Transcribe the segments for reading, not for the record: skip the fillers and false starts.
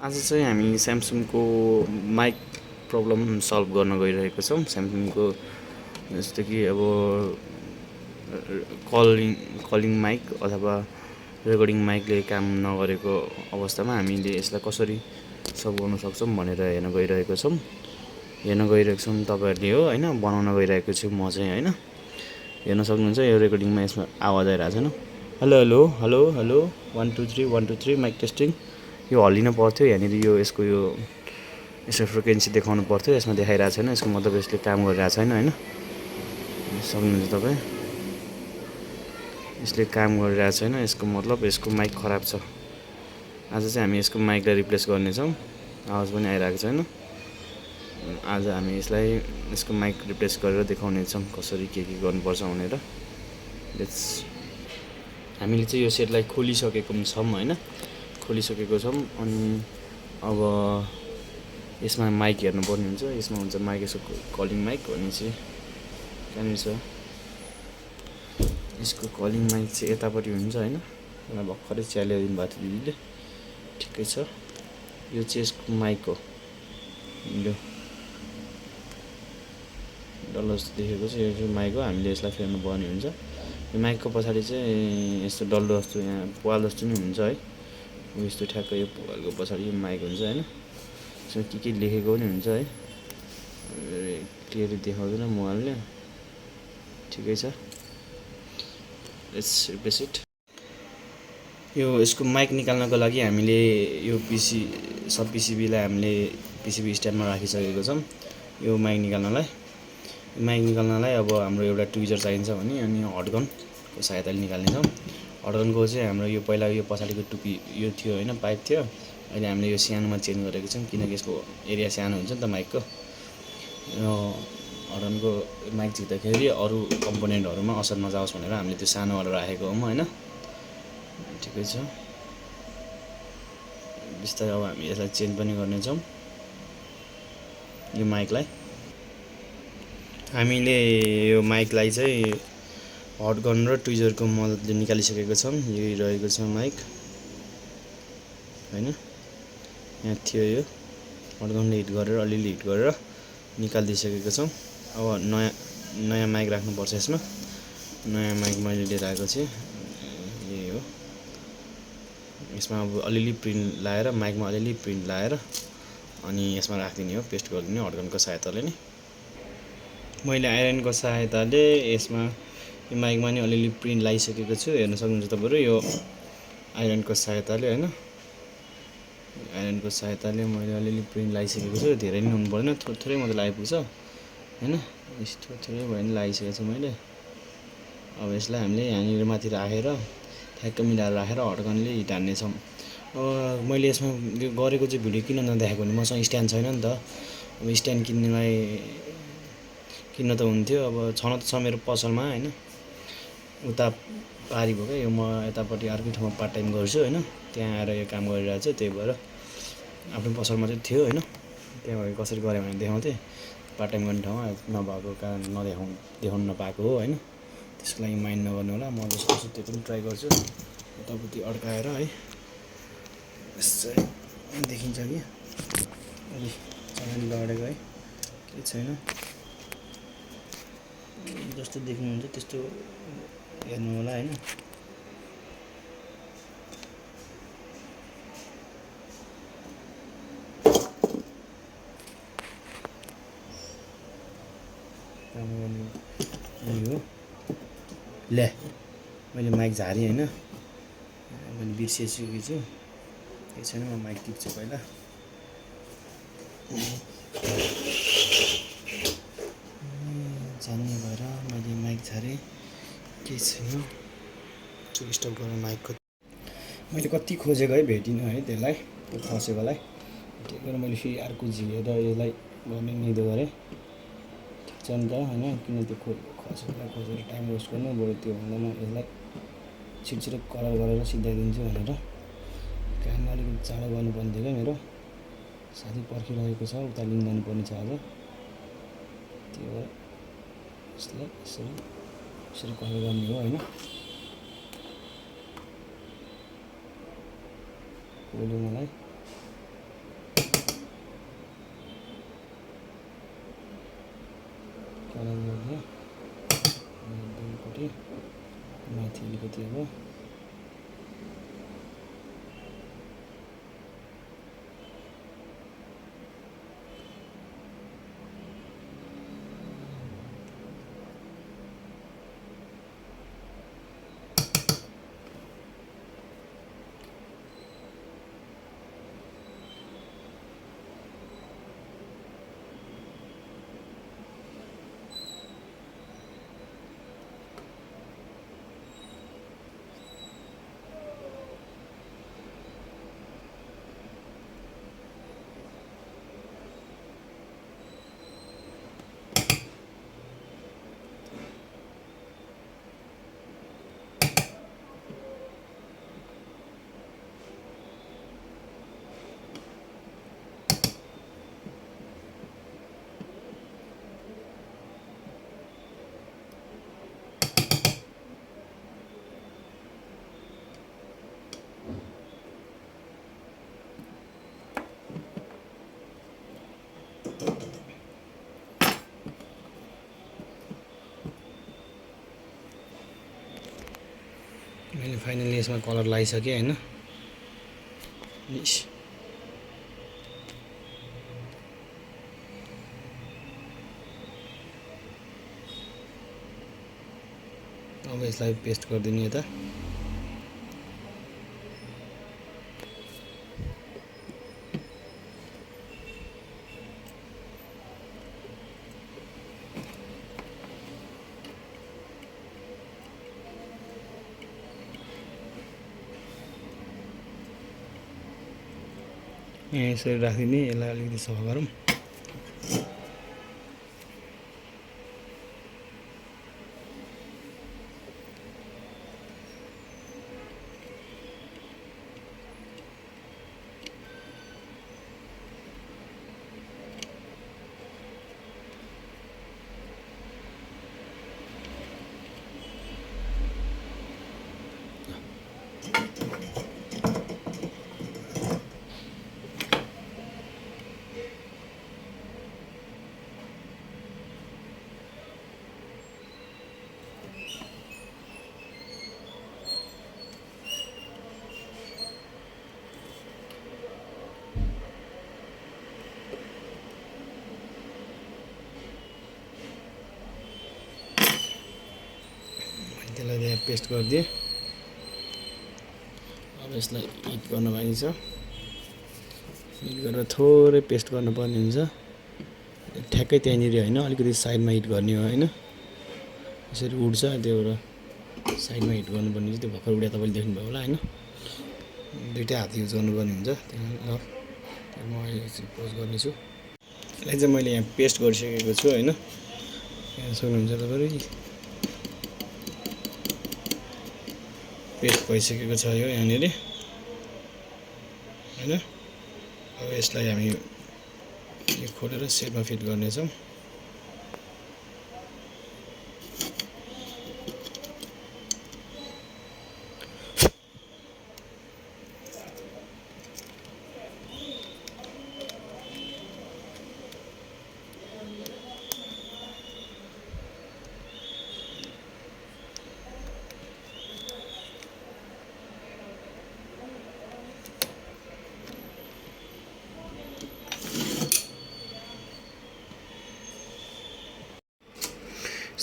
आज चाहिँ हामी स्यामसङको माइक प्रब्लम सल्भ गर्न गइरहेको छौँ। स्यामसङको जस्तो कि अब कलिङ माइक अथवा रेकर्डिङ माइकले काम नगरेको अवस्थामा हामीले यसलाई कसरी सल्भ गर्न सक्छौँ भनेर हेर्न गइरहेको छौँ। तपाईँहरूले हो होइन, बनाउन गइरहेको छु म चाहिँ होइन। हेर्न सक्नुहुन्छ यो रेकर्डिङमा यसमा आवाज आइरहेको छैन। Hello hello hello hello 1 2 3 1 2 3 mic testing. यो हल्लिन पर्थ्यो, यहाँनिर यसको फ्रिक्वेन्सी देखाउनु पर्थ्यो, यसमा देखाइरहेको छैन। यसको मतलब यसले काम गरिरहेको छैन होइन। सक्नुहुन्छ तपाईँ, यसले काम गरिरहेको छैन, यसको मतलब यसको माइक खराब छ। आज चाहिँ हामी यसको माइकलाई रिप्लेस गर्नेछौँ। आवाज पनि आइरहेको छैन। आज हामी यसको माइक रिप्लेस गरेर देखाउनेछौँ कसरी के गर्नुपर्छ भनेर। हामीले चाहिँ यो सेटलाई खोलिसकेको छौँ होइन, खोलिसकेको छौँ। अनि अब यसमा माइक हेर्नुपर्ने हुन्छ। यसमा हुन्छ माइक, यसको कलिङ माइक भन्ने चाहिँ कहाँनिर छ। यसको कलिङ माइक चाहिँ यतापट्टि हुन्छ होइन। मलाई भर्खरै चिया ल्याइदिनु भएको थियो दिदीले, ठिकै छ। यो चाहिँ यसको माइक हो, यो डल्लो जस्तो देखेको छ, यो चाहिँ माइक हो। हामीले यसलाई फेर्नु पर्ने हुन्छ। यो माइकको पछाडि चाहिँ यस्तो डल्लो जस्तो यहाँ पाल जस्तो नि हुन्छ है। यस्तो ठ्याक्कै यो पालको पछाडि यो माइक हुन्छ होइन। यसमा के लेखेको पनि हुन्छ है, क्लियरली देखाउँदैन मोबाइलले, ठिकै छ। Let's replace it. यसको माइक निकाल्नको लागि हामीले यो सब पिसिबीलाई हामीले पिसिबी स्ट्यान्डमा राखिसकेको छौँ। यो माइक निकाल्नलाई अब हाम्रो एउटा ट्विजर चाहिन्छ भने अनि हटगनको सहायताले निकाल्नेछौँ। हटगनको चाहिँ हाम्रो यो पहिला यो पछाडिको टुपी यो थियो होइन, पाइप थियो। अहिले हामीले यो सानोमा चेन्ज गरेको छौँ किनकि यसको एरिया सानो हुन्छ नि त माइकको। हटगनको माइक झिक्दाखेरि अरू कम्पोनेन्टहरूमा असर नजाओस् भनेर हामीले त्यो सानोवाला राखेको हौँ होइन। ठिकै छ। बिस्तारै अब हामी यसलाई चेन्ज पनि गर्नेछौँ यो माइकलाई। हामीले यो माइकलाई चाहिँ हटगन र ट्विजरको मद्दतले निकालिसकेको छौँ। यही रहेको छ माइक होइन। यहाँ थियो यो हटगनले हिट गरेर अलिअलि हिट गरेर निकालिदिइसकेको छौँ। अब नयाँ माइक राख्नुपर्छ यसमा। नयाँ माइक मैले लिएर आएको छु, यही हो। यसमा अब अलिअलि प्रिन्ट लाएर, माइकमा अलिअलि प्रिन्ट लाएर अनि यसमा राखिदिने हो, पेस्ट गरिदिने हटगनको सहायताले नै। मैले आइरनको सहायताले यसमा यो माइकमा नि अलिअलि प्रिन्ट लगाइसकेको छु। हेर्न सक्नुहुन्छ तपाईँहरू यो आइरनको सहायताले होइन। आइरनको सहायताले मैले अलिअलि प्रिन्ट लगाइसकेको छु। धेरै नि हुनु पर्दैन, थोरै मात्रै आइपुग्छ होइन। यस्तो थोरै भयो भने लगाइसकेको छु मैले। अब यसलाई हामीले यहाँनिर माथि राखेर ठ्याक्क मिलाएर राखेर हटगनले हिट हान्नेछौँ। अब मैले यसमा यो गरेको चाहिँ भिडियो किन नदेखाएको भने मसँग स्ट्यान्ड छैन नि त। अब स्ट्यान्ड किन्न त हुन्थ्यो। अब छन त छ मेरो पसलमा होइन, उता पारी भयो क्या। यो म यतापट्टि अर्कै ठाउँमा पार्ट टाइम गर्छु होइन, त्यहाँ आएर यो काम गरिरहेको छु। त्यही भएर आफ्नो पसलमा चाहिँ थियो होइन, त्यहाँ भएर कसरी गरेँ भने देखाउँथेँ। पार्ट टाइम गर्ने ठाउँमा नभएको कारण देखाउनु नपाएको हो होइन। त्यसको लागि माइन्ड नगर्नु होला। म जस्तो त्यो पनि ट्राई गर्छु यतापट्टि अड्काएर है। यसो देखिन्छ कि अलि चाँडै लडेको है, केही छैन। जस्तो देख्नुहुन्छ त्यस्तो हेर्नु होला होइन। काम गर्ने यही हो। ल्या मैले माइक झारेँ होइन, मैले बिर्सिसकेको छु। केही छैन, म माइक टिप्छु पहिला। जान्ने भएर मैले माइक झारेँ, केही छैन। स्टप गरेर माइकको मैले कति खोजेको है, भेटिनँ है त्यसलाई, त्यो खसेकोलाई। त्यही भएर मैले फेरि अर्को झिकेर यसलाई गर्ने निदो गरेँ। ठिक छ नि त होइन, किन त्यो खसेकोलाई खोजेर टाइम वेस्ट गर्नु, बरु त्यो भन्दामा यसलाई छिटो कलर गरेर सिधाइदिन्छु भनेर। काममा अलिकति चाँडो गर्नुपर्ने थियो क्या मेरो, साथी पर्खिरहेको छ, उता लिन जानुपर्ने छ आज। त्यही भएर यसलाई यसरी कलर गर्ने हो होइन। पहिले मलाई कलर गरिदियो दुईपट्टि माथि अलिकति अब मैले फाइनली यसमा कलर लगाइसकेँ हैन। अब यसलाई पेस्ट गरिदिने यता। यहाँ यसरी राखिदिने, यसलाई अलिकति सफा गरौँ। त्यसलाई यहाँ पेस्ट गरिदिएँ। अब यसलाई हिट गर्न बाँकी छ। हिट गरेर थोरै पेस्ट गर्नुपर्ने हुन्छ। ठ्याक्कै त्यहाँनिर होइन, अलिकति साइडमा हिट गर्ने हो होइन। यसरी उड्छ, त्यो भएर साइडमा हिट गर्नुपर्ने हुन्छ। त्यो भर्खर उडे तपाईँले देख्नुभयो होला होइन। दुईटै हात युज गर्नुपर्ने हुन्छ। त्यहाँ म अहिले पोस्ट गर्नेछु। यसलाई चाहिँ मैले यहाँ पेस्ट गरिसकेको छु होइन। यहाँ सक्नुहुन्छ तपाईँहरू, पेस्ट भइसकेको छ यो यहाँनिर होइन। अब यसलाई हामी यो खोलेर सेपमा फिट गर्नेछौँ।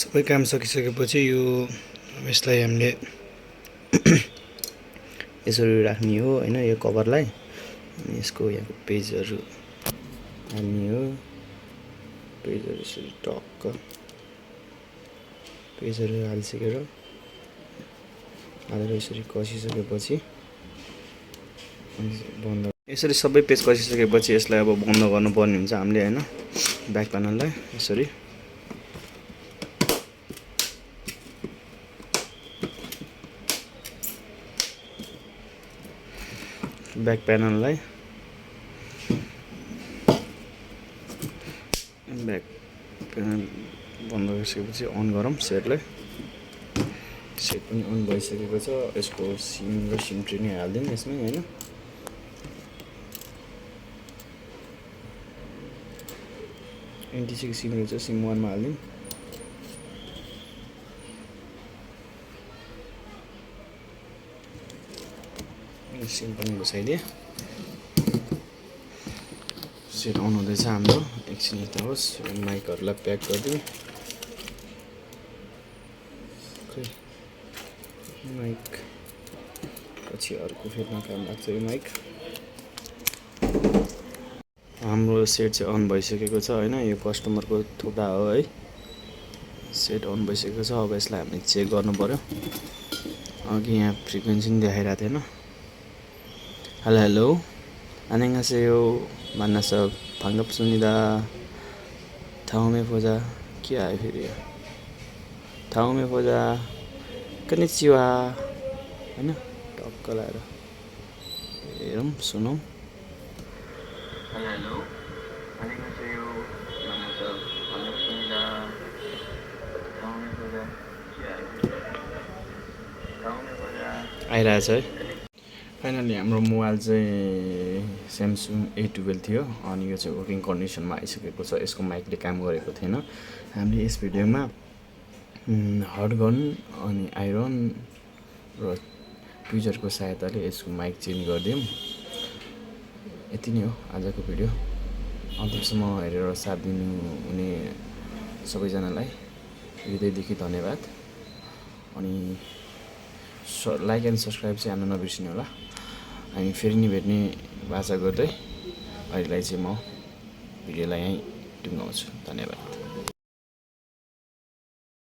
सबै काम सकिसकेपछि यो यसलाई हामीले यसरी राख्ने हो होइन, यो कभरलाई। यसको यहाँको पेजहरू हाल्ने हो। पेजहरू यसरी टक्क पेजहरू हालिसकेर हालेर यसरी कसिसकेपछि बन्द। यसरी सबै पेज कसिसकेपछि यसलाई अब बन्द गर्नुपर्ने हुन्छ हामीले होइन, ब्याक प्यानललाई यसरी। ब्याक प्यानललाई ब्याक प्यानल बन्द गरिसकेपछि अन गरौँ सेटलाई। सेट पनि अन भइसकेको छ। यसको सिम र सिम ट्री नै हालिदिउँ यसमै होइन। NT6 सिम रहेछ, सिम 1 मा हालिदिउँ। सिम पनि घुसाइदिएँ। सेट अन हुँदैछ हाम्रो। एकछिन यता होस्, माइकहरूलाई प्याक गरिदिउँ। खै माइक पछि अर्को फेर्न काम लाग्छ यो माइक। हाम्रो सेट चाहिँ अन भइसकेको छ होइन, यो कस्टमरको थुप्रा हो है। सेट अन भइसकेको छ। अब यसलाई हामीले चेक गर्नु पऱ्यो। अघि यहाँ फ्रिक्वेन्सी पनि देखाइरहेको थिएन। Hello hello, 안녕하세요. 만나서 반갑습니다. 다음에 보자. के आयो फेरि यो? 다음에 보자. कनिचिवा होइन, टक्क लाएर हेरौँ सुनौँ। हेलो 안녕하세요. 만나서 반갑습니다. 다음에 보자. के आयो फेरि? 다음에 보자 आइरहेछ है। फाइनली हाम्रो मोबाइल चाहिँ स्यामसङ A12 थियो अनि यो चाहिँ वर्किङ कन्डिसनमा आइसकेको छ। यसको माइकले काम गरेको थिएन। हामीले यस भिडियोमा हट गन अनि आइरन र ट्विजरको सहायताले यसको माइक चेन्ज गरिदियौँ। यति नै हो आजको भिडियो। अन्तिमसम्म हेरेर साथ दिनुहुने सबैजनालाई हृदयदेखि धन्यवाद। अनि लाइक एन्ड सब्सक्राइब चाहिँ हान्न नबिर्सिनु होला। हामी फेरि नि भेट्ने आशा गर्दै अहिलेलाई चाहिँ म भिडियोलाई यहीँ टुङ्गाउँछु। धन्यवाद।